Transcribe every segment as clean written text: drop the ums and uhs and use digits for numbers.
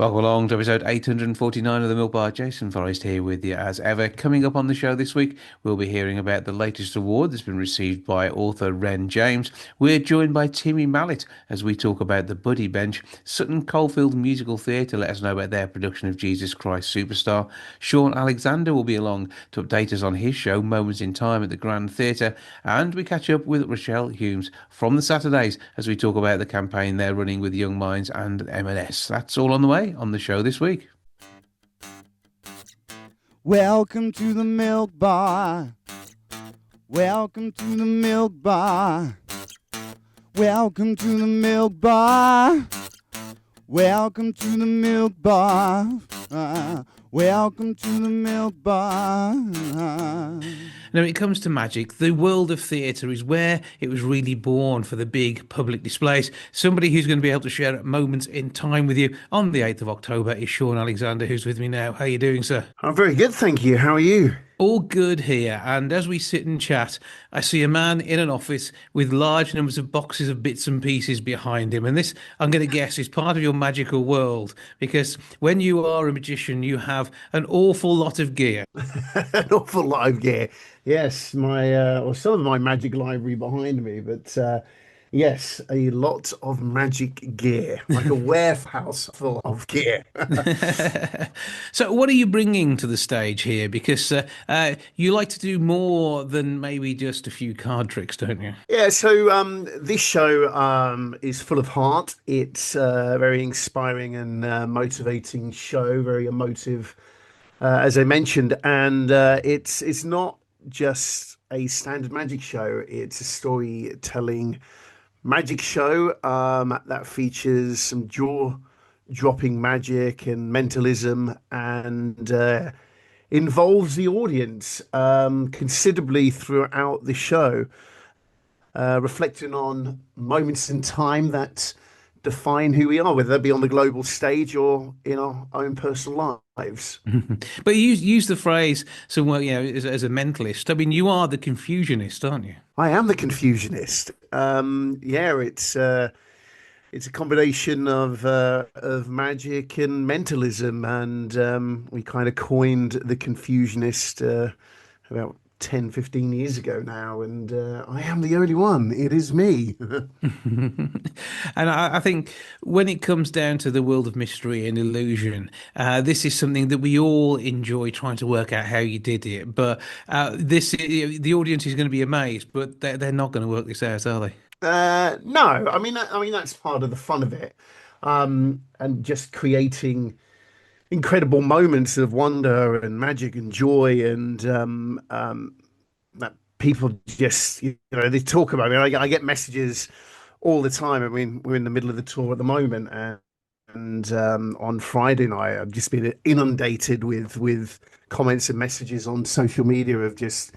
Welcome along to episode 849 of the Milk Bar. Jason Forrest here with you as ever. Coming up on the show this week, we'll be hearing about the latest award that's been received by author Wren James. We're joined by Timmy Mallet as we talk about the Buddy Bench. Sutton Coldfield Musical Theatre let us know about their production of Jesus Christ Superstar. Sean Alexander will be along to update us on his show, Moments in Time at the Grand Theatre. And we catch up with Rochelle Humes from the Saturdays as we talk about the campaign they're running with Young Minds and M&S. That's all on the way on the show this week. Welcome to the Milk Bar. Welcome to the Milk Bar. Welcome to the Milk Bar. Welcome to the Milk Bar. Welcome to the Milk Bar. Now, when it comes to magic, the world of theatre is where it was really born for the big public displays. Somebody who's going to be able to share moments in time with you on the 8th of October is Sean Alexander, who's with me now. How are you doing, sir? I'm very good, thank you. How are you? All good here. And as we sit and chat, I see a man in an office with large numbers of boxes of bits and pieces behind him. And this, I'm going to guess, is part of your magical world, because when you are a magician, you have an awful lot of gear. An awful lot of gear. Yes, or some of my magic library behind me, but yes, a lot of magic gear, like a warehouse full of gear. So, what are you bringing to the stage here? Because you like to do more than maybe just a few card tricks, don't you? Yeah, so this show is full of heart. It's a very inspiring and motivating show, very emotive, as I mentioned, and it's not just a standard magic show. It's a storytelling magic show that features some jaw-dropping magic and mentalism, and involves the audience considerably throughout the show, reflecting on moments in time that define who we are, whether that be on the global stage or in our own personal lives. But you use the phrase somewhat, as a mentalist. I mean, you are the Confusionist, aren't you? I am the Confusionist. Yeah, it's a combination of magic and mentalism, and we kind of coined the Confusionist about 10, 15 years ago now, and I am the only one. It is me. And I think when it comes down to the world of mystery and illusion, this is something that we all enjoy trying to work out how you did it. But the audience is going to be amazed, but they're not going to work this out, are they? No, I mean that's part of the fun of it, and just creating incredible moments of wonder and magic and joy, and that people just, they talk about. I mean, I get messages all the time. I mean, we're in the middle of the tour at the moment, and on Friday night I've just been inundated with comments and messages on social media of just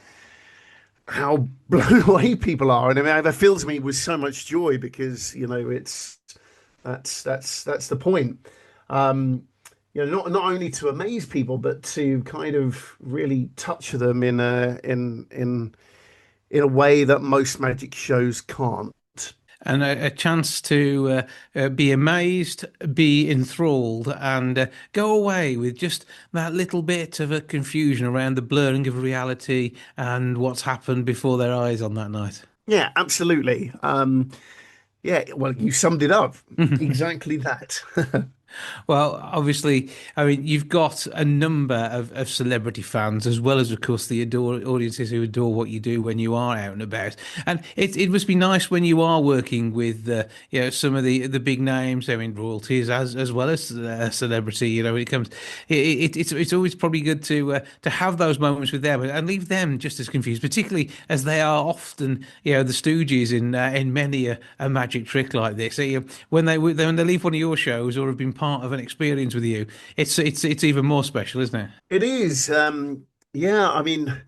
how blown away people are. And I mean, that fills me with so much joy, because it's that's the point. Not only to amaze people, but to kind of really touch them in a way that most magic shows can't. And a chance to be amazed, be enthralled, and go away with just that little bit of a confusion around the blurring of reality and what's happened before their eyes on that night. Yeah, absolutely. Yeah, well, you summed it up. Exactly that. Well, obviously, I mean, you've got a number of celebrity fans, as well as, of course, the audiences who adore what you do when you are out and about. And it must be nice when you are working with, some of the big names, I mean, royalties as well as celebrity. When it comes, it's always probably good to have those moments with them and leave them just as confused, particularly as they are often, the stooges in many a magic trick like this. So, when they leave one of your shows or have been part of an experience with you, it's even more special, isn't it? It is. Yeah, I mean,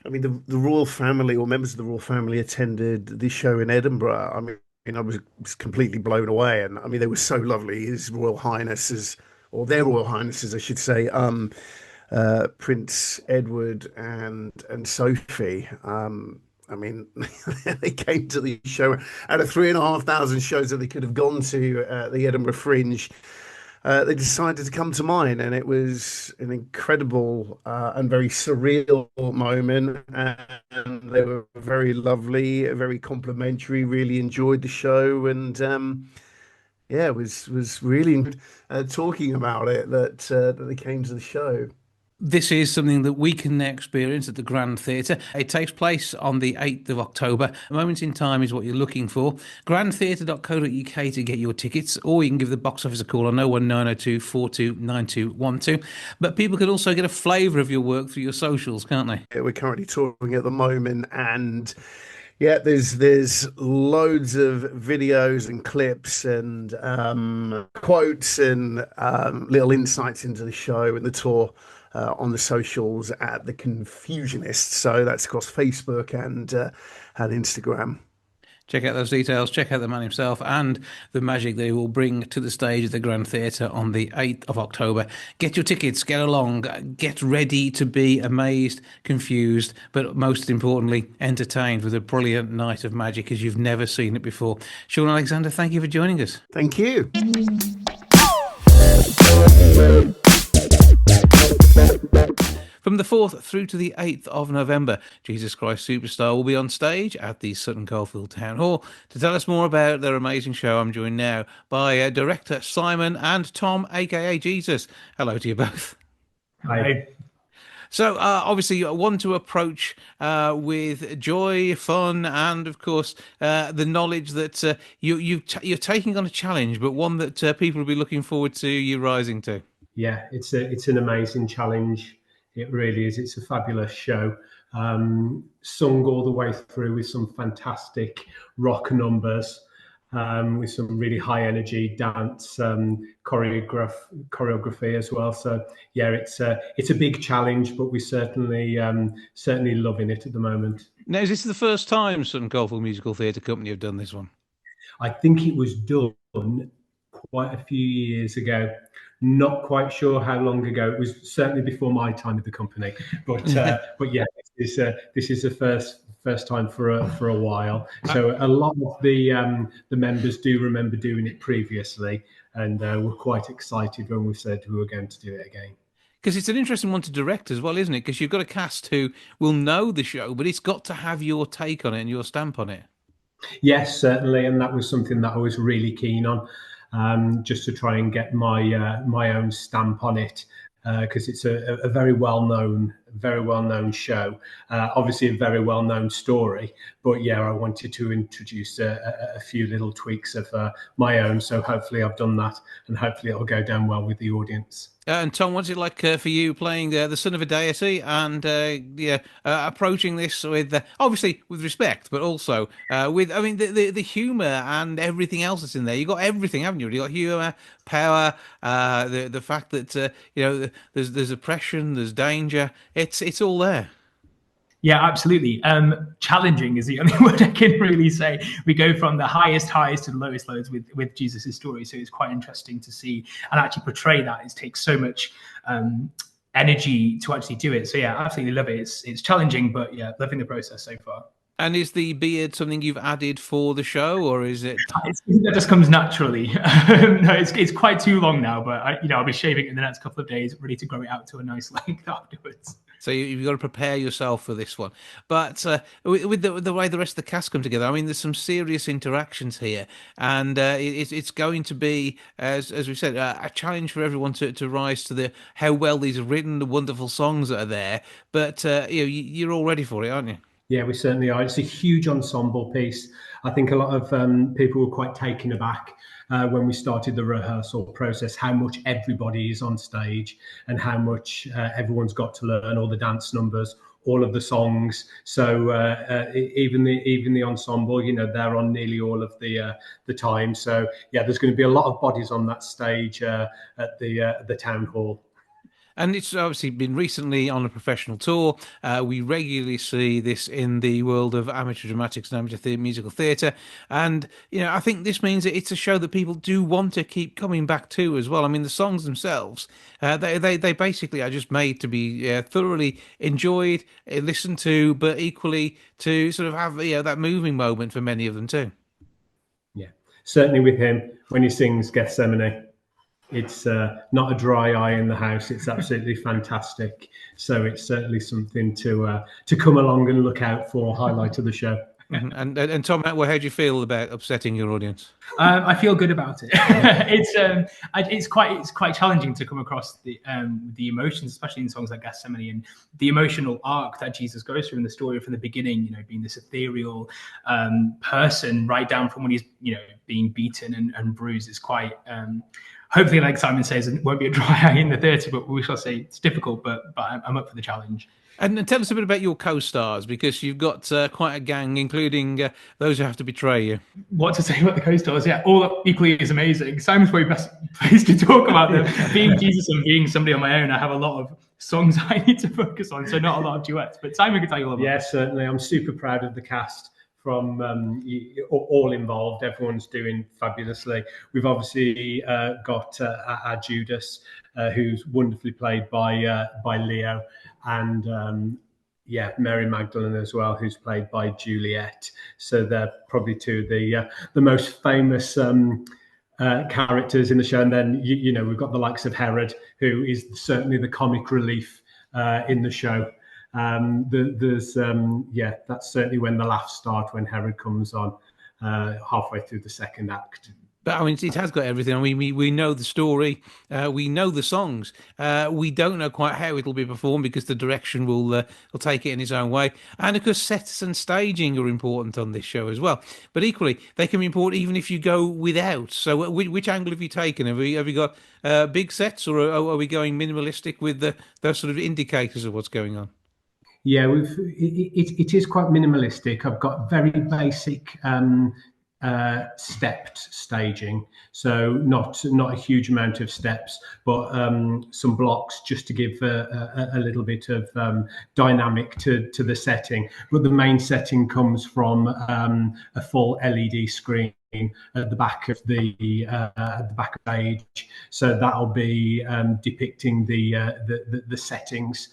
the royal family, or members of the royal family, attended this show in Edinburgh. I was completely blown away, and I mean, they were so lovely. His Royal Highnesses, or their Royal Highnesses, I should say, Prince Edward and Sophie. I mean, they came to the show out of 3,500 shows that they could have gone to at the Edinburgh Fringe. they decided to come to mine, and it was an incredible and very surreal moment. And they were very lovely, very complimentary. Really enjoyed the show, and yeah, it was really talking about it that they came to the show. This is something that we can experience at the Grand Theatre. It takes place on the 8th of October. A moment in time is what you're looking for. grandtheatre.co.uk to get your tickets, or you can give the box office a call on 01902 429212. But people can also get a flavour of your work through your socials, can't they? Yeah, we're currently touring at the moment, and yeah, there's loads of videos and clips and quotes and little insights into the show and the tour on the socials at the Confusionist. So that's across Facebook and Instagram. Check out those details, check out the man himself and the magic they will bring to the stage at the Grand Theatre on the 8th of October. Get your tickets, get along, get ready to be amazed, confused, but most importantly, entertained with a brilliant night of magic as you've never seen it before. Sean Alexander, thank you for joining us. Thank you. From the 4th through to the 8th of November, Jesus Christ Superstar will be on stage at the Sutton Coldfield Town Hall. To tell us more about their amazing show, I'm joined now by director Simon and Tom, aka Jesus. Hello to you both. Hi. So obviously you want to approach with joy, fun, and of course the knowledge that you're taking on a challenge, but one that people will be looking forward to you rising to. Yeah, it's an amazing challenge. It really is. It's a fabulous show. Sung all the way through with some fantastic rock numbers, with some really high energy dance choreography as well. So yeah, it's a big challenge, but we're certainly loving it at the moment. Now, is this the first time Sutton Coldfield Musical Theatre Company have done this one? I think it was done quite a few years ago. Not quite sure how long ago. It was certainly before my time at the company, but yeah, this is the first time for a while. So a lot of the members do remember doing it previously, and were quite excited when we said we were going to do it again. Because it's an interesting one to direct as well, isn't it? Because you've got a cast who will know the show, but it's got to have your take on it and your stamp on it. Yes, certainly, and that was something that I was really keen on. Just to try and get my own stamp on it, because it's a very well known show. Obviously, a very well known story. But yeah, I wanted to introduce a few little tweaks of my own. So hopefully, I've done that, and hopefully, it'll go down well with the audience. And Tom, what's it like for you playing the son of a deity and approaching this with obviously with respect, but also with the humour and everything else that's in there. You got everything, haven't you? You got humour, power, the fact that there's oppression, there's danger. It's all there. Yeah, absolutely. Challenging is the only word I can really say. We go from the highest highs to the lowest lows with Jesus' story. So it's quite interesting to see and actually portray that. It takes so much energy to actually do it. So yeah, absolutely love it. It's challenging, but yeah, loving the process so far. And is the beard something you've added for the show, or is it? That just comes naturally. No, it's quite too long now, but I'll be shaving it in the next couple of days, ready to grow it out to a nice length afterwards. So you've got to prepare yourself for this one. But with the way the rest of the cast come together, I mean, there's some serious interactions here, and it's going to be, as we said, a challenge for everyone to rise to how well these are written, the wonderful songs that are there. But you're all ready for it, aren't you? Yeah, we certainly are. It's a huge ensemble piece. I think a lot of people were quite taken aback when we started the rehearsal process, how much everybody is on stage and how much everyone's got to learn all the dance numbers, all of the songs. So even the ensemble, they're on nearly all of the time. So yeah, there's going to be a lot of bodies on that stage at the town hall. And it's obviously been recently on a professional tour. We regularly see this in the world of amateur dramatics and amateur musical theatre. And, I think this means that it's a show that people do want to keep coming back to as well. I mean, the songs themselves, they basically are just made to be thoroughly enjoyed, listened to, but equally to sort of have that moving moment for many of them too. Yeah, certainly with him, when he sings Gethsemane. It's not a dry eye in the house. It's absolutely fantastic. So it's certainly something to come along and look out for. Highlight of the show. And Tom, how do you feel about upsetting your audience? I feel good about it. It's quite challenging to come across the emotions, especially in songs like Gethsemane, and the emotional arc that Jesus goes through in the story from the beginning. You know, being this ethereal person, right down from when he's being beaten and bruised, is quite. Hopefully, like Simon says, it won't be a dry eye in the theatre, but we shall see. It's difficult, but I'm up for the challenge. And tell us a bit about your co-stars, because you've got quite a gang, including those who have to betray you. What to say about the co-stars? Yeah, all equally is amazing. Simon's probably best placed to talk about them. Being Jesus and being somebody on my own, I have a lot of songs I need to focus on, so not a lot of duets. But Simon can tell you all about it. Yeah, certainly. I'm super proud of the cast. From all involved, everyone's doing fabulously. We've obviously got our Judas, who's wonderfully played by Leo, and Mary Magdalene as well, who's played by Juliet. So they're probably two of the most famous characters in the show. And then we've got the likes of Herod, who is certainly the comic relief in the show. That's certainly when the laughs start, when Herod comes on halfway through the second act. But I mean, it has got everything. I mean, we know the story, we know the songs. We don't know quite how it'll be performed, because the direction will take it in its own way. And of course, sets and staging are important on this show as well. But equally, they can be important even if you go without. So, which angle have you taken? Have you got big sets, or are we going minimalistic with those sort of indicators of what's going on? Yeah, it is quite minimalistic. I've got very basic stepped staging, so not a huge amount of steps, but some blocks just to give a little bit of dynamic to the setting. But the main setting comes from a full LED screen at the back of the stage, so that'll be depicting the settings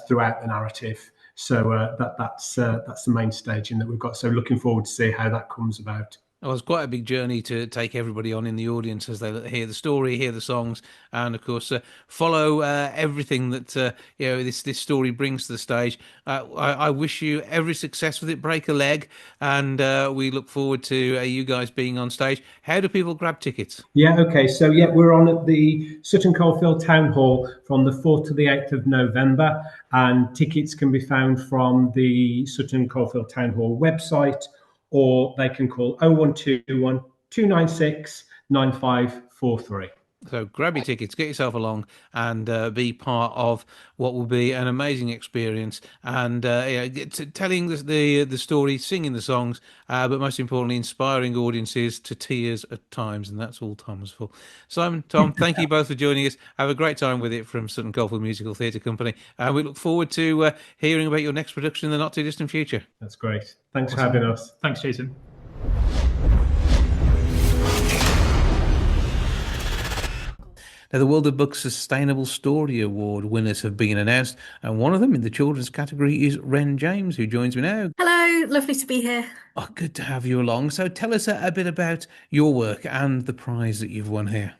throughout the narrative. So that's the main staging that we've got. So looking forward to see how that comes about. Well, it's quite a big journey to take everybody on in the audience as they hear the story, hear the songs, and of course follow everything that this story brings to the stage. I wish you every success with it. Break a leg, and we look forward to you guys being on stage. How do people grab tickets? Yeah, okay. So we're on at the Sutton Coldfield Town Hall from the 4th to the 8th of November, and tickets can be found from the Sutton Coldfield Town Hall website, or they can call 0121 296 9543. So grab your tickets, get yourself along, and be part of what will be an amazing experience. And telling the story, singing the songs, but most importantly, inspiring audiences to tears at times. And that's all Tom's for. Simon, Tom, thank you both for joining us. Have a great time with it from Sutton Coldfield Musical Theatre Company. And we look forward to hearing about your next production in the not too distant future. That's great. Thanks for having us. Thanks, Jason. Now, the World of Books Sustainable Story Award winners have been announced, and one of them in the children's category is Wren James, who joins me now. Hello, lovely to be here. Oh, good to have you along. So tell us a bit about your work and the prize that you've won here.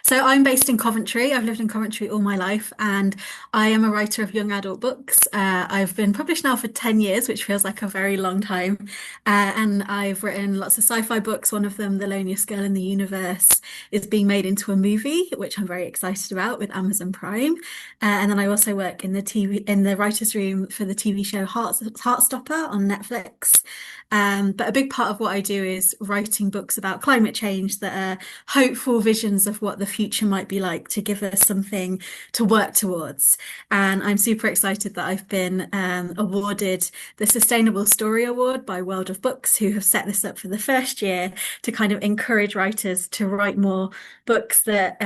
So I'm based in Coventry. I've lived in Coventry all my life, and I am a writer of young adult books. I've been published now for 10 years, which feels like a very long time. And I've written lots of sci-fi books. One of them, The Loneliest Girl in the Universe, is being made into a movie, which I'm very excited about with Amazon Prime. And then I also work in the writer's room for the TV show Heartstopper on Netflix. But a big part of what I do is writing books about climate change that are hopeful visions of what the future might be like, to give us something to work towards. And I'm super excited that I've been awarded the Sustainable Story Award by World of Books, who have set this up for the first year to kind of encourage writers to write more books that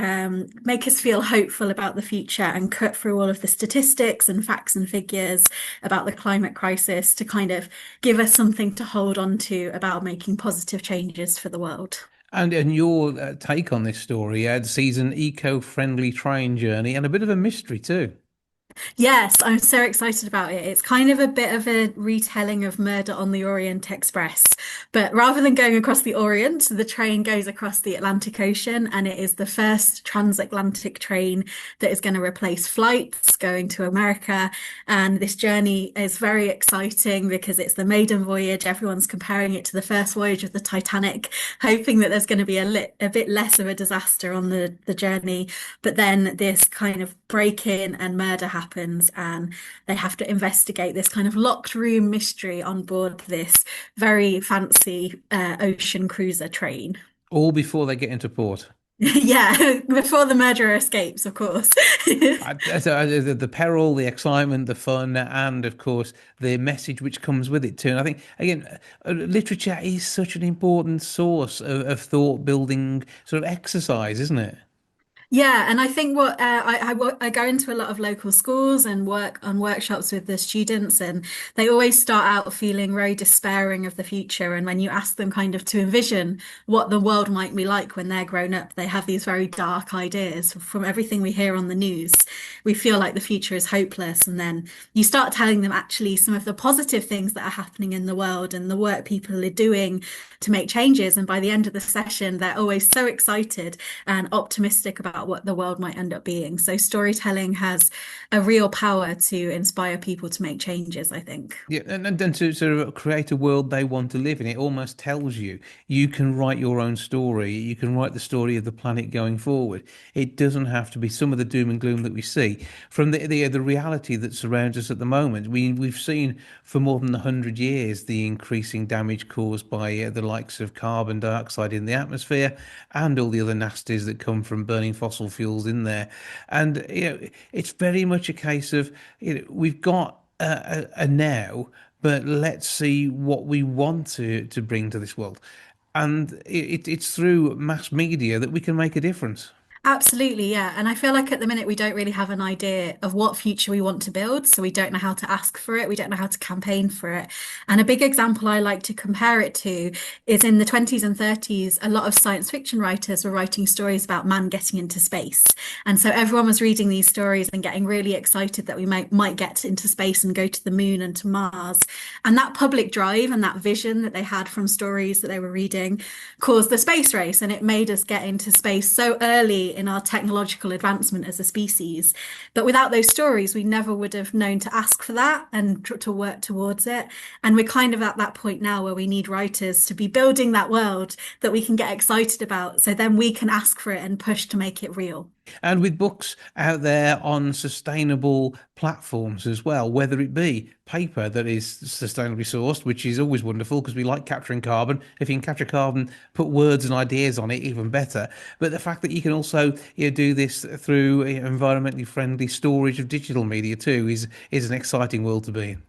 make us feel hopeful about the future and cut through all of the statistics and facts and figures about the climate crisis, to kind of give us something to hold on to about making positive changes for the world. And your take on this story sees an eco-friendly train journey and a bit of a mystery too. Yes, I'm so excited about it. It's kind of a bit of a retelling of Murder on the Orient Express, but rather than going across the Orient, the train goes across the Atlantic Ocean, and it is the first transatlantic train that is going to replace flights going to America. And this journey is very exciting because it's the maiden voyage. Everyone's comparing it to the first voyage of the Titanic, hoping that there's going to be a bit less of a disaster on the journey. But then this kind of break-in and murder happens, and they have to investigate this kind of locked room mystery on board this very fancy ocean cruiser train. All before they get into port. Yeah, before the murderer escapes, of course. The peril, the excitement, the fun, and of course the message which comes with it too. And I think again, literature is such an important source of thought building sort of exercise, isn't it? Yeah, and I think what I go into a lot of local schools and work on workshops with the students, and they always start out feeling very despairing of the future. And when you ask them kind of to envision what the world might be like when they're grown up, they have these very dark ideas. From everything we hear on the news, we feel like the future is hopeless. And then you start telling them actually some of the positive things that are happening in the world and the work people are doing to make changes. And by the end of the session, they're always so excited and optimistic about what the world might end up being. So storytelling has a real power to inspire people to make changes, I think. Yeah, and then to sort of create a world they want to live in, it almost tells you you can write your own story. You can write the story of the planet going forward. It doesn't have to be some of the doom and gloom that we see from the reality that surrounds us at the moment. We've seen for more than 100 years the increasing damage caused by the likes of carbon dioxide in the atmosphere and all the other nasties that come from burning fossil fuels in there. And it's very much a case of we've got a now, but let's see what we want to bring to this world. And it's through mass media that we can make a difference. Absolutely, yeah. And I feel like at the minute we don't really have an idea of what future we want to build. So we don't know how to ask for it. We don't know how to campaign for it. And a big example I like to compare it to is in the 20s and 30s, a lot of science fiction writers were writing stories about man getting into space. And so everyone was reading these stories and getting really excited that we might get into space and go to the moon and to Mars. And that public drive and that vision that they had from stories that they were reading caused the space race. And it made us get into space so early in our technological advancement as a species. But without those stories, we never would have known to ask for that and to work towards it. And we're kind of at that point now where we need writers to be building that world that we can get excited about. So then we can ask for it and push to make it real. And with books out there on sustainable platforms as well, whether it be paper that is sustainably sourced, which is always wonderful because we like capturing carbon. If you can capture carbon, put words and ideas on it, even better. But the fact that you can also do this through environmentally friendly storage of digital media too is an exciting world to be in.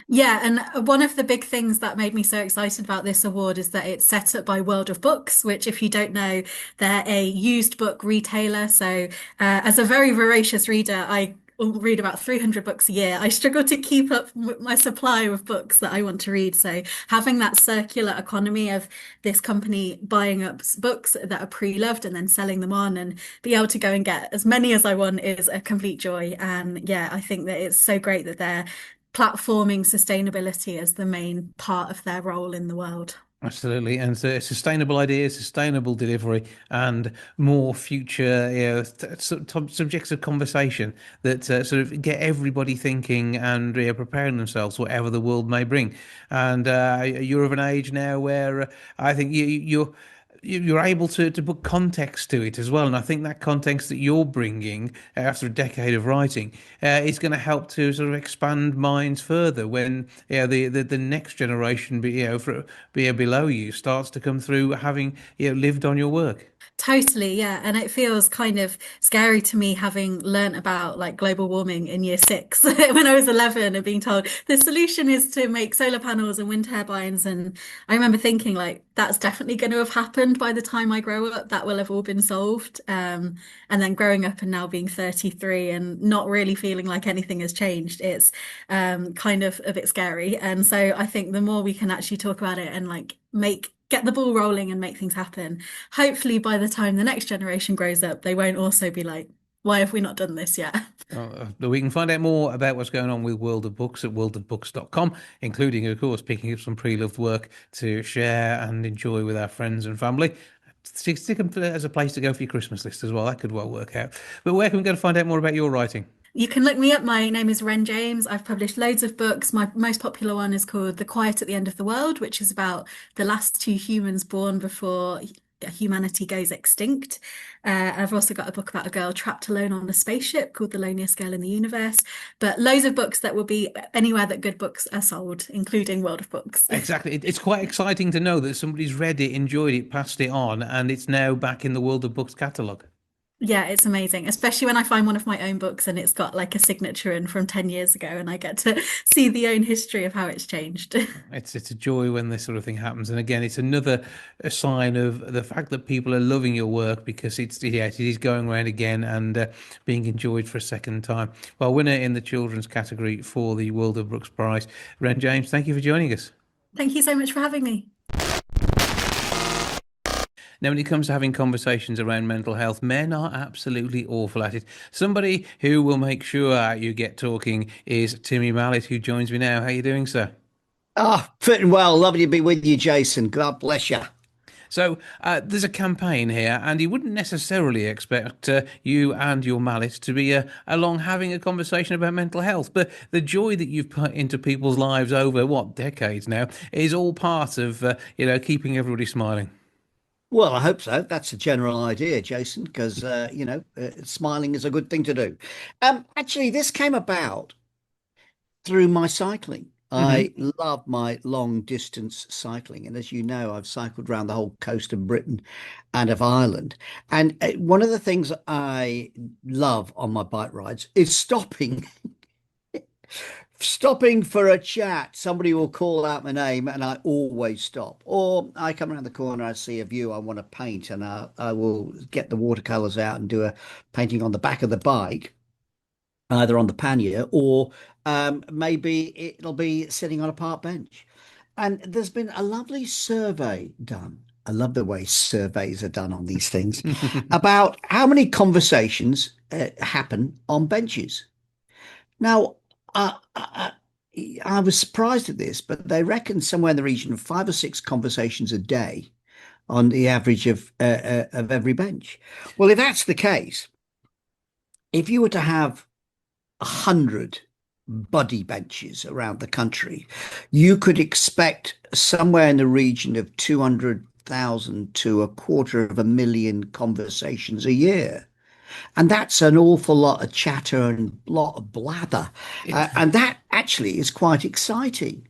Yeah, and one of the big things that made me so excited about this award is that it's set up by World of Books, which, if you don't know, they're a used book retailer. So, as a very voracious reader, I read about 300 books a year. I struggle to keep up with my supply of books that I want to read. So having that circular economy of this company buying up books that are pre-loved and then selling them on and be able to go and get as many as I want is a complete joy. And yeah, I think that it's so great that they're platforming sustainability as the main part of their role in the world. Absolutely, and so sustainable ideas, sustainable delivery, and more future subjects of conversation that sort of get everybody thinking and preparing themselves, whatever the world may bring. And you're of an age now where I think you're able to put context to it as well. And I think that context that you're bringing after a decade of writing is going to help to sort of expand minds further when the next generation below you starts to come through having lived on your work. Totally, yeah. And it feels kind of scary to me having learnt about like global warming in year six when I was 11 and being told the solution is to make solar panels and wind turbines. And I remember thinking like, that's definitely going to have happened by the time I grow up. That will have all been solved. And then growing up and now being 33 and not really feeling like anything has changed, it's kind of a bit scary. And so I think the more we can actually talk about it and like get the ball rolling and make things happen. Hopefully by the time the next generation grows up, they won't also be like, why have we not done this yet? We can find out more about what's going on with World of Books at worldofbooks.com, including, of course, picking up some pre-loved work to share and enjoy with our friends and family. Stick them as a place to go for your Christmas list as well. That could well work out. But where can we go to find out more about your writing? You can look me up. My name is Wren James. I've published loads of books. My most popular one is called The Quiet at the End of the World, which is about the last two humans born before humanity goes extinct. I've also got a book about a girl trapped alone on a spaceship called The Loneliest Girl in the Universe. But loads of books that will be anywhere that good books are sold, including World of Books. Exactly. It's quite exciting to know that somebody's read it, enjoyed it, passed it on, and it's now back in the World of Books catalogue. Yeah, it's amazing, especially when I find one of my own books and it's got like a signature in from 10 years ago and I get to see the own history of how it's changed. It's a joy when this sort of thing happens, and again, it's another a sign of the fact that people are loving your work because it is going around again and being enjoyed for a second time. Well, winner in the children's category for the World of Books Prize, Wren James. Thank you for joining us. Thank you so much for having me. Now, when it comes to having conversations around mental health, men are absolutely awful at it. Somebody who will make sure you get talking is Timmy Mallet, who joins me now. How are you doing, sir? Fitting well. Lovely to be with you, Jason. God bless you. So there's a campaign here, and you wouldn't necessarily expect you and your mallet to be along having a conversation about mental health. But the joy that you've put into people's lives over, decades now, is all part of, keeping everybody smiling. Well, I hope so. That's a general idea, Jason, because, smiling is a good thing to do. Actually, this came about through my cycling. I love my long distance cycling. And as you know, I've cycled around the whole coast of Britain and of Ireland. And one of the things I love on my bike rides is stopping. Stopping for a chat. Somebody will call out my name and I always stop. Or I come around the corner, I see a view I want to paint, and I will get the watercolors out and do a painting on the back of the bike, either on the pannier or maybe it'll be sitting on a park bench. And there's been a lovely survey done. I love the way surveys are done on these things about how many conversations happen on benches. Now, I was surprised at this, but they reckon somewhere in the region of 5 or 6 conversations a day on the average of every bench. Well, if that's the case, if you were to have 100 buddy benches around the country, you could expect somewhere in the region of 200,000 to 250,000 conversations a year. And that's an awful lot of chatter and a lot of blather. And that actually is quite exciting.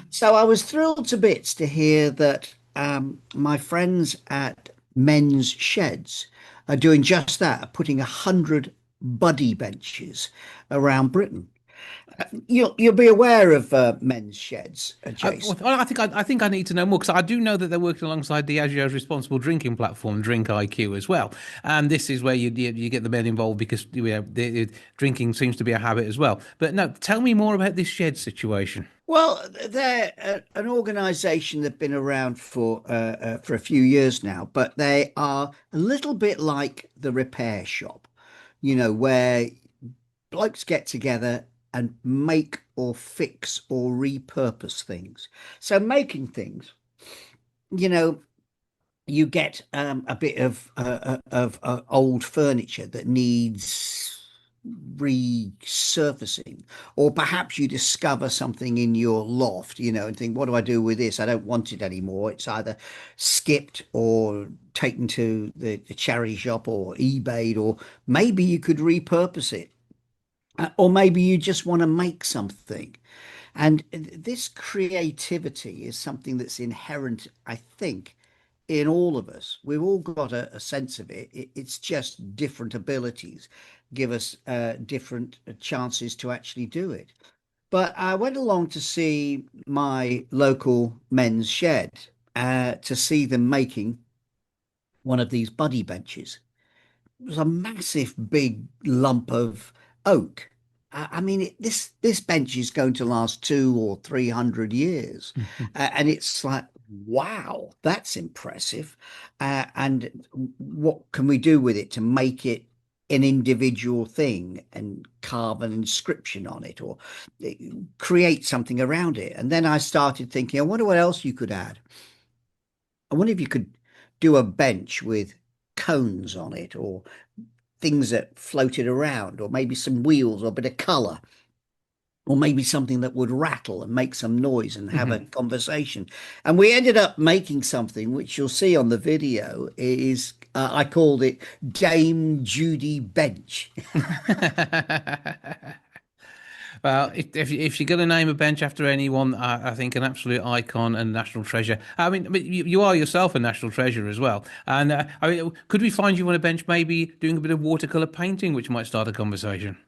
So I was thrilled to bits to hear that my friends at Men's Sheds are doing just that, putting 100 buddy benches around Britain. You'll be aware of Men's Sheds, Jason. I think I need to know more, because I do know that they're working alongside Diageo's responsible drinking platform, Drink IQ, as well. And this is where you get the men involved, because drinking seems to be a habit as well. But no, tell me more about this shed situation. Well, they're an organisation that's been around for a few years now, but they are a little bit like the repair shop, where blokes get together and make or fix or repurpose things. So making things, you get a bit of old furniture that needs resurfacing, or perhaps you discover something in your loft, and think, what do I do with this? I don't want it anymore. It's either skipped or taken to the charity shop or eBayed, or maybe you could repurpose it. Or maybe you just want to make something. And this creativity is something that's inherent, I think, in all of us. We've all got a sense of it. It's just different abilities give us different chances to actually do it. But I went along to see my local Men's Shed to see them making one of these buddy benches. It was a massive big lump of oak. I mean, this bench is going to last 200 or 300 years. And it's like, wow, that's impressive. And what can we do with it to make it an individual thing and carve an inscription on it or create something around it. And then I started thinking, I wonder what else you could add. I wonder if you could do a bench with cones on it or things that floated around, or maybe some wheels or a bit of color, or maybe something that would rattle and make some noise and have a conversation. And we ended up making something which you'll see on the video is I called it Dame Judy Bench. Well, if you're going to name a bench after anyone, I think an absolute icon and national treasure. I mean, you are yourself a national treasure as well. And I mean, could we find you on a bench, maybe doing a bit of watercolor painting, which might start a conversation?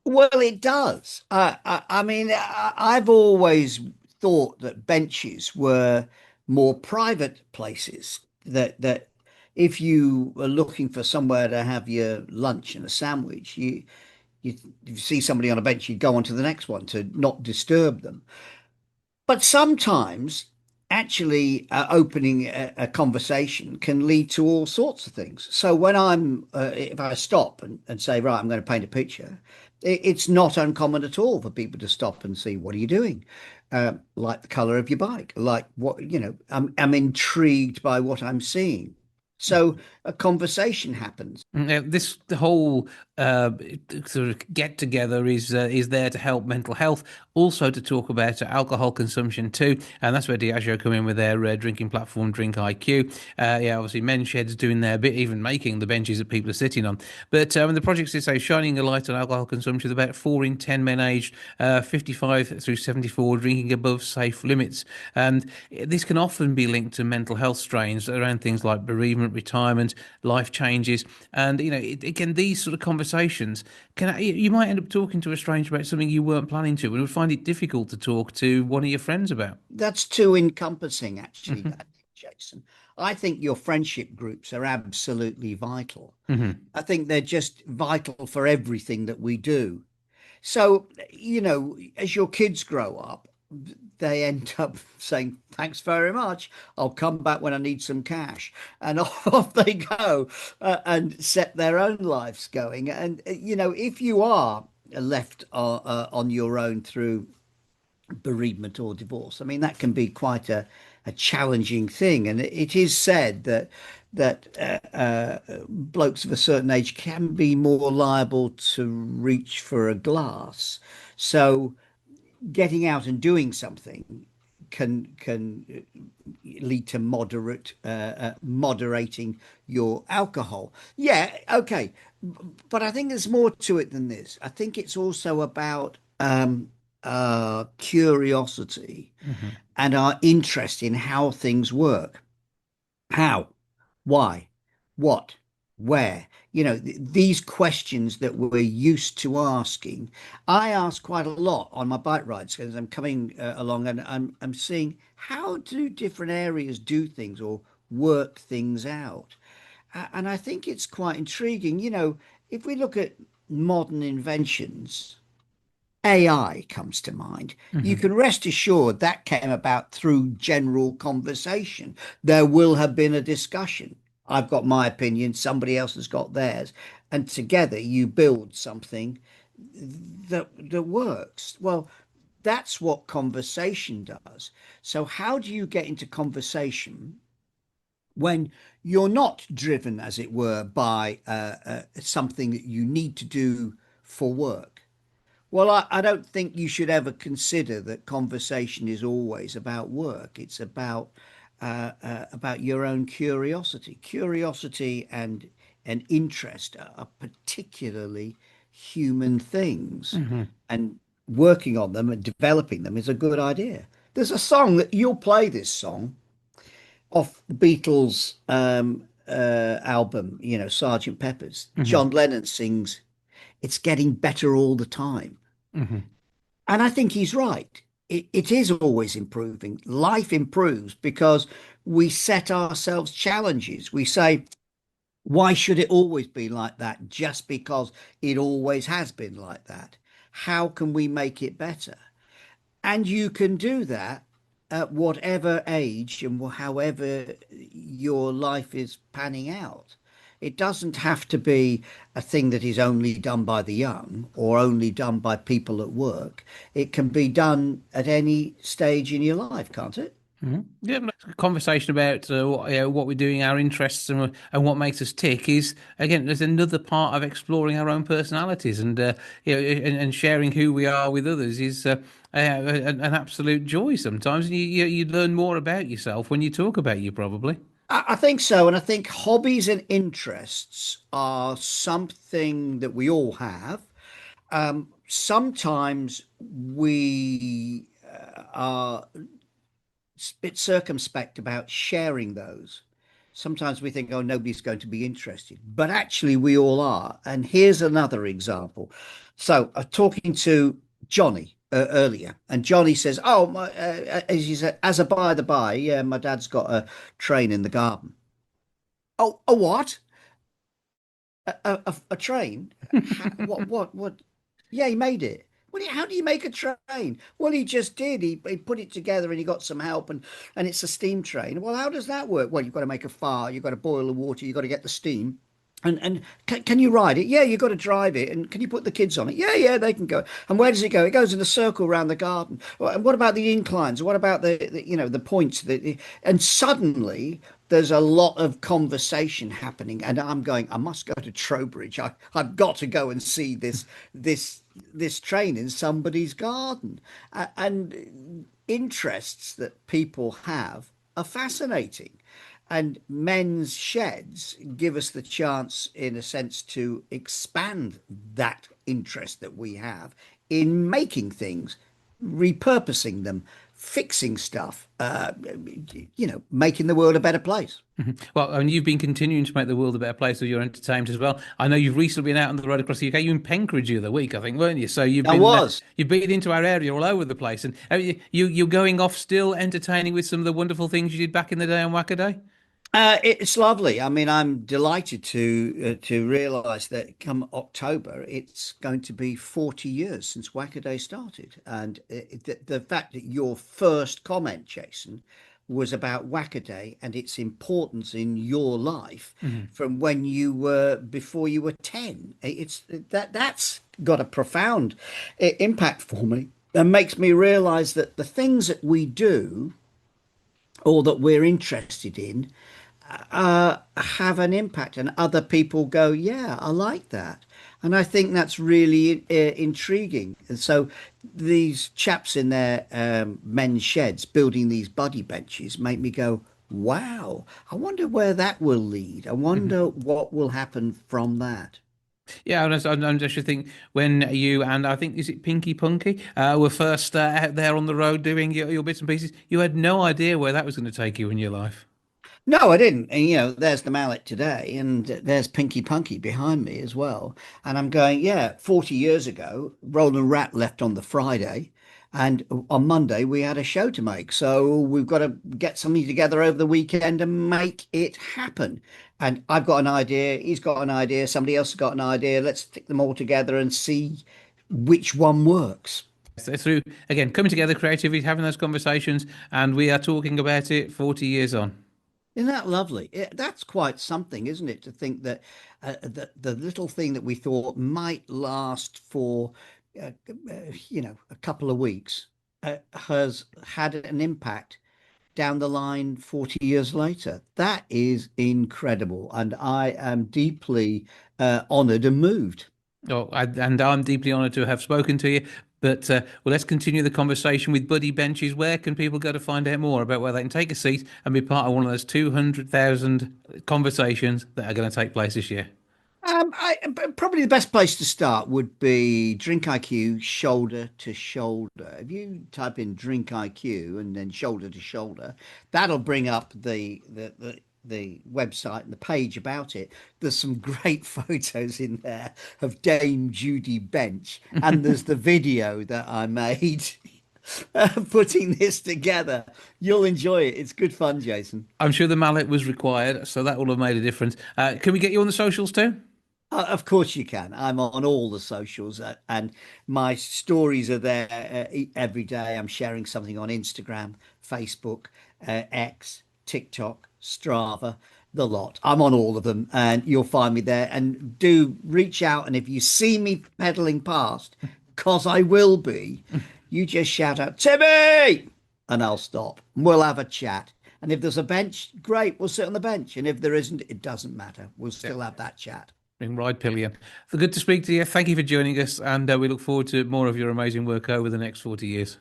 Well, it does. I mean, I've always thought that benches were more private places. That if you were looking for somewhere to have your lunch and a sandwich, you if you see somebody on a bench, you'd go on to the next one to not disturb them. But sometimes actually opening a conversation can lead to all sorts of things. So when if I stop and say, right, I'm going to paint a picture, it's not uncommon at all for people to stop and see, what are you doing? Like the color of your bike, like what, I'm intrigued by what I'm seeing. So a conversation happens. The whole sort of get together is there to help mental health, also to talk about alcohol consumption too, and that's where Diageo come in with their drinking platform, Drink IQ. Yeah, obviously Men's Shed's doing their bit, even making the benches that people are sitting on. But the project is shining a light on alcohol consumption. About 4 in 10 men aged 55 through 74 drinking above safe limits, and this can often be linked to mental health strains around things like bereavement, retirement, life changes, and again, these sort of conversations you might end up talking to a stranger about something you weren't planning to, and would find it difficult to talk to one of your friends about. That's too encompassing, actually, Jason. I think your friendship groups are absolutely vital. I think they're just vital for everything that we do. So, as your kids grow up, they end up saying, thanks very much. I'll come back when I need some cash. And off they go and set their own lives going. And, if you are left on your own through bereavement or divorce, I mean, that can be quite a challenging thing. And it is said that blokes of a certain age can be more liable to reach for a glass. So getting out and doing something can lead to moderating your alcohol. Yeah, okay, but I think there's more to it than this. I think it's also about curiosity and our interest in how things work. How, why, what, where? These questions that we're used to asking, I ask quite a lot on my bike rides because I'm coming along and I'm seeing, how do different areas do things or work things out? And I think it's quite intriguing. If we look at modern inventions, AI comes to mind. You can rest assured that came about through general conversation. There will have been a discussion. I've got my opinion, somebody else has got theirs, and together you build something that works. Well, that's what conversation does. So how do you get into conversation when you're not driven, as it were, by something that you need to do for work? Well, I don't think you should ever consider that conversation is always about work. It's about your own curiosity. Curiosity and interest are particularly human things, and working on them and developing them is a good idea. There's a song that you'll play this song off the Beatles album, Sergeant Pepper's. John Lennon sings, "It's getting better all the time." And I think he's right. It is always improving. Life improves because we set ourselves challenges. We say, why should it always be like that? Just because it always has been like that. How can we make it better? And you can do that at whatever age and however your life is panning out. It doesn't have to be a thing that is only done by the young or only done by people at work. It can be done at any stage in your life, can't it? Yeah, but a conversation about what we're doing, our interests, and what makes us tick is again. There's another part of exploring our own personalities, and and sharing who we are with others is an absolute joy sometimes. And you learn more about yourself when you talk about you, probably. I think so. And I think hobbies and interests are something that we all have. Sometimes we are a bit circumspect about sharing those. Sometimes we think, oh, nobody's going to be interested, but actually we all are. And here's another example. So talking to Johnny earlier, and Johnny says, oh, as he said, as a by the by, yeah, my dad's got a train in the garden. Oh, a what? A train? What? Yeah, he made it. How do you make a train? Well, he just did. He put it together and he got some help and it's a steam train. Well, how does that work? Well, you've got to make a fire, you've got to boil the water, you've got to get the steam. And can you ride it? Yeah, you've got to drive it. And can you put the kids on it? Yeah, they can go. And where does it go? It goes in a circle around the garden. Well, and what about the inclines? What about the points? And suddenly there's a lot of conversation happening. And I'm going, I must go to Trowbridge. I've got to go and see this train in somebody's garden. And interests that people have are fascinating. And men's sheds give us the chance, in a sense, to expand that interest that we have in making things, repurposing them, fixing stuff, making the world a better place. Well, and you've been continuing to make the world a better place with your entertainment as well. I know you've recently been out on the road across the UK. You were in Penkridge the other week, I think, weren't you? So you've been into our area all over the place, and you're going off still entertaining with some of the wonderful things you did back in the day on Wackaday. It's lovely. I mean, I'm delighted to realise that come October, it's going to be 40 years since Wackaday started, and the fact that your first comment, Jason, was about Wackaday and its importance in your life from when you were before you were 10. That's got a profound impact for me and makes me realise that the things that we do or that we're interested in have an impact, and other people go, yeah, I like that. And I think that's really intriguing. And so these chaps in their men's sheds building these buddy benches make me go, wow, I wonder where that will lead. I wonder what will happen from that. Yeah, I'm just think when you and I think is it Pinky Punky were first out there on the road doing your bits and pieces, you had no idea where that was going to take you in your life. No, I didn't. And, there's the mallet today, and there's Pinky Punky behind me as well. And I'm going, yeah, 40 years ago, Roland Rat left on the Friday, and on Monday we had a show to make. So we've got to get something together over the weekend and make it happen. And I've got an idea, he's got an idea, somebody else has got an idea. Let's stick them all together and see which one works. So through again coming together, creativity, having those conversations, and we are talking about it 40 years on. Isn't that lovely? That's quite something, isn't it? To think that the little thing that we thought might last for, a couple of weeks has had an impact down the line 40 years later. That is incredible. And I am deeply honoured and moved. And I'm deeply honoured to have spoken to you. But let's continue the conversation with Buddy Benches. Where can people go to find out more about where they can take a seat and be part of one of those 200,000 conversations that are going to take place this year? Probably the best place to start would be Drink IQ shoulder to shoulder. If you type in Drink IQ and then shoulder to shoulder, that'll bring up the website and the page about it. There's some great photos in there of Dame Judy Bench, and there's the video that I made putting this together. You'll enjoy it. It's good fun, Jason. I'm sure the mallet was required, so that will have made a difference. Can we get you on the socials too? Of course you can. I'm on all the socials and my stories are there every day. I'm sharing something on Instagram, Facebook, X, TikTok, Strava. the lot. I'm on all of them, and you'll find me there. And do reach out, and if you see me pedaling past, because I will be, you just shout out, Timmy, and I'll stop. And we'll have a chat. And if there's a bench, great, we'll sit on the bench. And if there isn't, it doesn't matter. We'll still have that chat. Right, Pillion. Good to speak to you. Thank you for joining us, and we look forward to more of your amazing work over the next 40 years.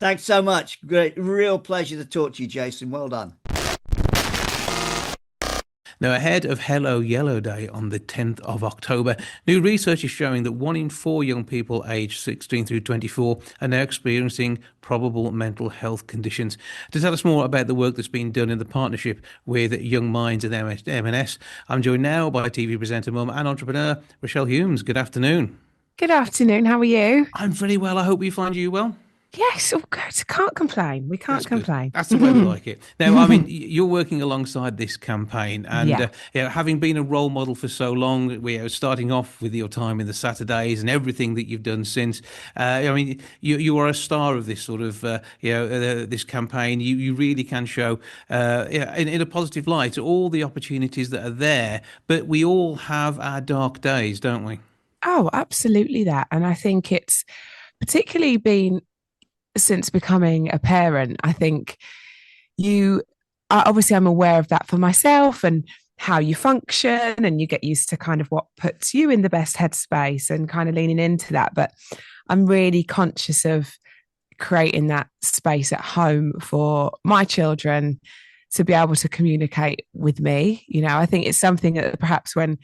Thanks so much. Great. Real pleasure to talk to you, Jason. Well done. Now, ahead of Hello Yellow Day on the 10th of October, new research is showing that 1 in 4 young people aged 16 through 24 are now experiencing probable mental health conditions. To tell us more about the work that's been done in the partnership with Young Minds and M&S, I'm joined now by TV presenter, mum and entrepreneur Rochelle Humes. Good afternoon. Good afternoon. How are you? I'm very well. I hope we find you well. Yes, all good. Can't complain. We can't complain. That's the way we like it. Now, I mean, you're working alongside this campaign, and having been a role model for so long, we're starting off with your time in the Saturdays and everything that you've done since. I mean, you are a star of this sort of, this campaign. You really can show, in a positive light, all the opportunities that are there. But we all have our dark days, don't we? Oh, absolutely that. And I think it's particularly been since becoming a parent. I think obviously I'm aware of that for myself and how you function, and you get used to kind of what puts you in the best headspace and kind of leaning into that. But I'm really conscious of creating that space at home for my children to be able to communicate with me. I think it's something that perhaps when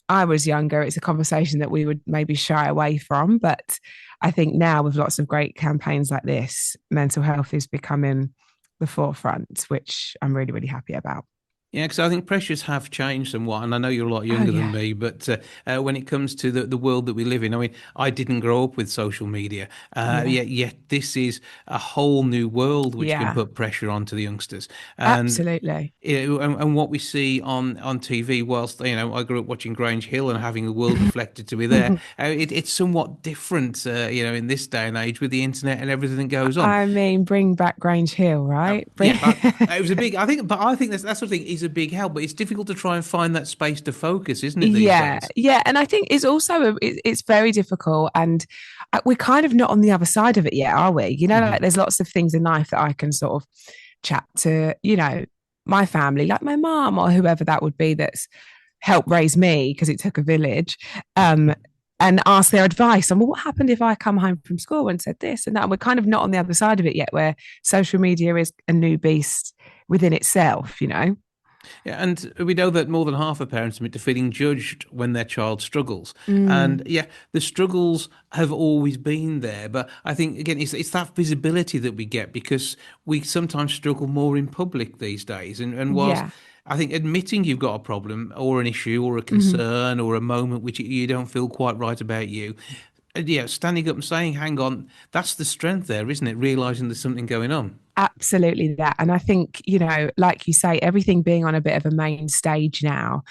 I was younger, it's a conversation that we would maybe shy away from. But I think now with lots of great campaigns like this, mental health is becoming the forefront, which I'm really, really happy about. Yeah, because I think pressures have changed somewhat, and I know you're a lot younger than me, but when it comes to the world that we live in, I mean, I didn't grow up with social media, yet this is a whole new world which can put pressure onto the youngsters. And, absolutely. And what we see on TV, whilst, I grew up watching Grange Hill and having the world reflected to me there, it's somewhat different, in this day and age with the internet and everything that goes on. I mean, bring back Grange Hill, right? It was a big, I think that's sort of thing is a big help, but it's difficult to try and find that space to focus, isn't it? These days? Yeah. And I think it's also, it's very difficult, and we're kind of not on the other side of it yet, are we? Like there's lots of things in life that I can sort of chat to, my family, like my mom or whoever that would be that's helped raise me, because it took a village, and ask their advice on, well, what happened if I come home from school and said this and that? And we're kind of not on the other side of it yet, where social media is a new beast within itself, Yeah, and we know that more than half of parents admit to feeling judged when their child struggles. And the struggles have always been there. But I think, again, it's that visibility that we get, because we sometimes struggle more in public these days. And whilst I think admitting you've got a problem or an issue or a concern or a moment which you don't feel quite right about you, standing up and saying, hang on, that's the strength there, isn't it? Realising there's something going on. Absolutely that. And I think, like you say, everything being on a bit of a main stage now,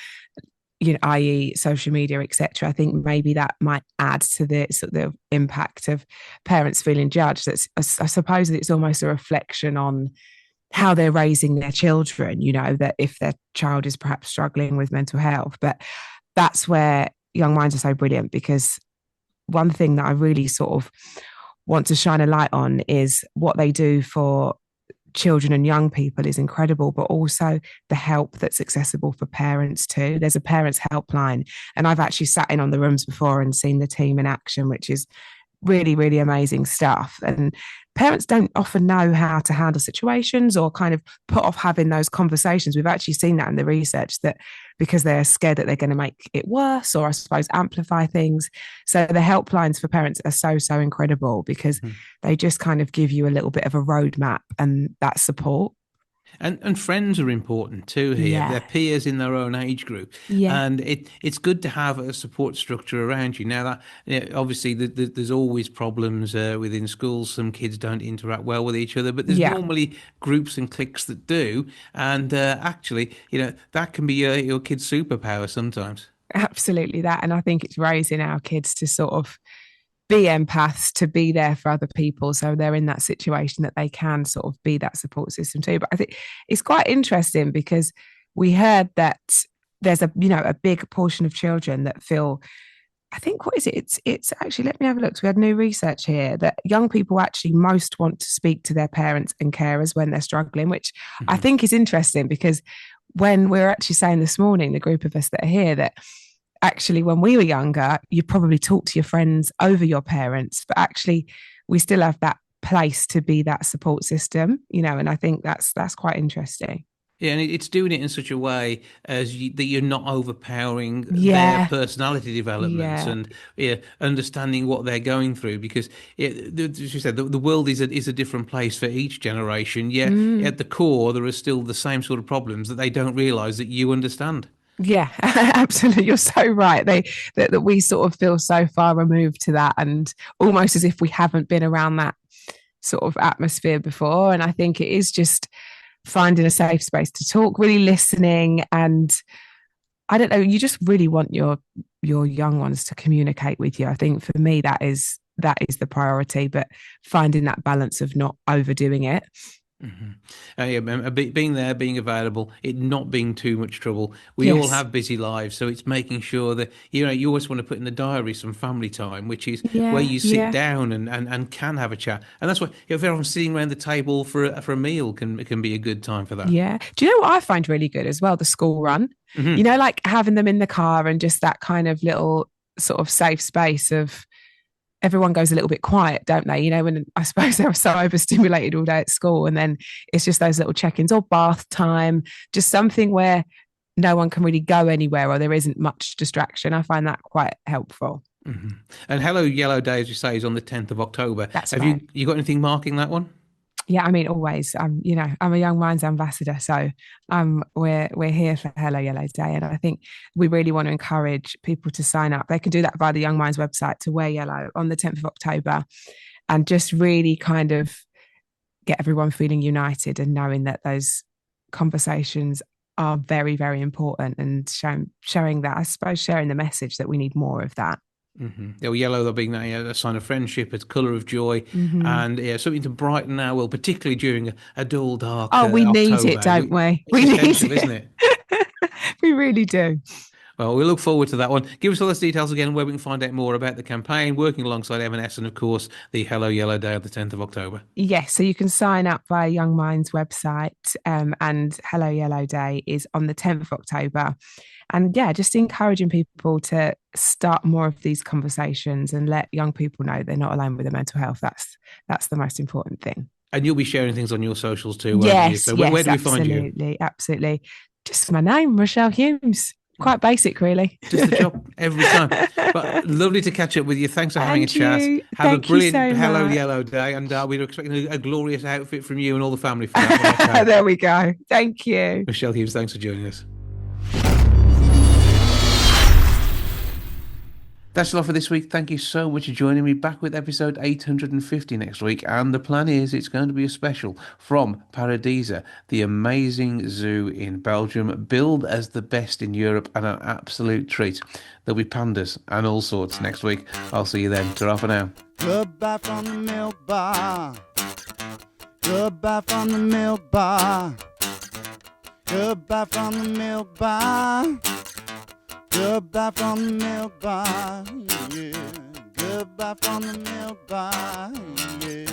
i.e. social media, etc. I think maybe that might add to the sort of impact of parents feeling judged. I suppose it's almost a reflection on how they're raising their children, that if their child is perhaps struggling with mental health. But that's where Young Minds are so brilliant, because one thing that I really sort of want to shine a light on is what they do for children and young people is incredible, but also the help that's accessible for parents too. There's a parents helpline, and I've actually sat in on the rooms before and seen the team in action, which is really, really amazing stuff. And parents don't often know how to handle situations or kind of put off having those conversations. We've actually seen that in the research, that because they're scared that they're going to make it worse, or I suppose amplify things. So the helplines for parents are so incredible, because they just kind of give you a little bit of a roadmap and that support. And friends are important too here. Yeah. They're peers in their own age group. Yeah. And it's good to have a support structure around you. Now, that obviously there's always problems within schools. Some kids don't interact well with each other, but there's normally groups and cliques that do. And actually, that can be your kid's superpower sometimes. Absolutely that. And I think it's raising our kids to sort of be empaths, to be there for other people, so they're in that situation that they can sort of be that support system too. But I think it's quite interesting, because we heard that there's a big portion of children that feel, I think, what is it? It's actually, let me have a look. So we had new research here that young people actually most want to speak to their parents and carers when they're struggling, which I think is interesting, because when we were actually saying this morning, the group of us that are here, that actually when we were younger, you probably talk to your friends over your parents, but actually we still have that place to be that support system, and I think that's quite interesting. Yeah, and it's doing it in such a way that you're not overpowering Yeah. their personality developments Yeah. and understanding what they're going through. Because, as you said, the world is a different place for each generation. Yet at the core, there are still the same sort of problems that they don't realise that you understand. Yeah, absolutely. You're so right. That we sort of feel so far removed to that, and almost as if we haven't been around that sort of atmosphere before. And I think it is just finding a safe space to talk, really listening, and I don't know, you just really want your young ones to communicate with you. I think for me that is the priority, but finding that balance of not overdoing it. Being there, being available, it not being too much trouble. We all have busy lives, so it's making sure that you always want to put in the diary some family time, which is where you sit down and can have a chat. And that's why if everyone's sitting around the table for a meal can be a good time for that. Yeah. Do you know what I find really good as well? The school run. Like having them in the car and just that kind of little sort of safe space of everyone goes a little bit quiet, don't they? When I suppose they were so overstimulated all day at school, and then it's just those little check-ins or bath time, just something where no one can really go anywhere or there isn't much distraction. I find that quite helpful. And Hello Yellow Day, as you say, is on the 10th of October. That's Have right. you got anything marking that one? Yeah, I mean, always. I'm a Young Minds ambassador, so we're here for Hello Yellow Day, and I think we really want to encourage people to sign up. They can do that via the Young Minds website to wear yellow on the 10th of October, and just really kind of get everyone feeling united and knowing that those conversations are very, very important, and showing that, I suppose, sharing the message that we need more of that. Yellow being a sign of friendship, it's colour of joy, and something to brighten our world, particularly during a dull, dark. We need October. it, don't we? We it's need essential, it, isn't it? We really do. Well, we look forward to that one. Give us all those details again, where we can find out more about the campaign, working alongside M&S, and of course the Hello Yellow Day on the 10th of October. Yes, so you can sign up via Young Minds website, and Hello Yellow Day is on the 10th of October. And just encouraging people to start more of these conversations and let young people know they're not alone with their mental health. That's the most important thing. And you'll be sharing things on your socials too, won't yes, you? So yes, where do we find you? Absolutely. Just my name, Rochelle Humes. Quite basic, really. Just the job every time. But lovely to catch up with you. Thanks for having a chat. Have a brilliant Hello Yellow Day, and we're expecting a glorious outfit from you and all the family for that. There we go. Thank you. Rochelle Humes, thanks for joining us. That's all for this week. Thank you so much for joining me. Back with episode 850 next week. And the plan is it's going to be a special from Paradisa, the amazing zoo in Belgium, billed as the best in Europe and an absolute treat. There'll be pandas and all sorts next week. I'll see you then. Ta-ra for now. Goodbye from the milk bar. Goodbye from the milk bar. Goodbye from the milk bar. Goodbye from the milk bar, yeah. Goodbye from the milk bar, yeah.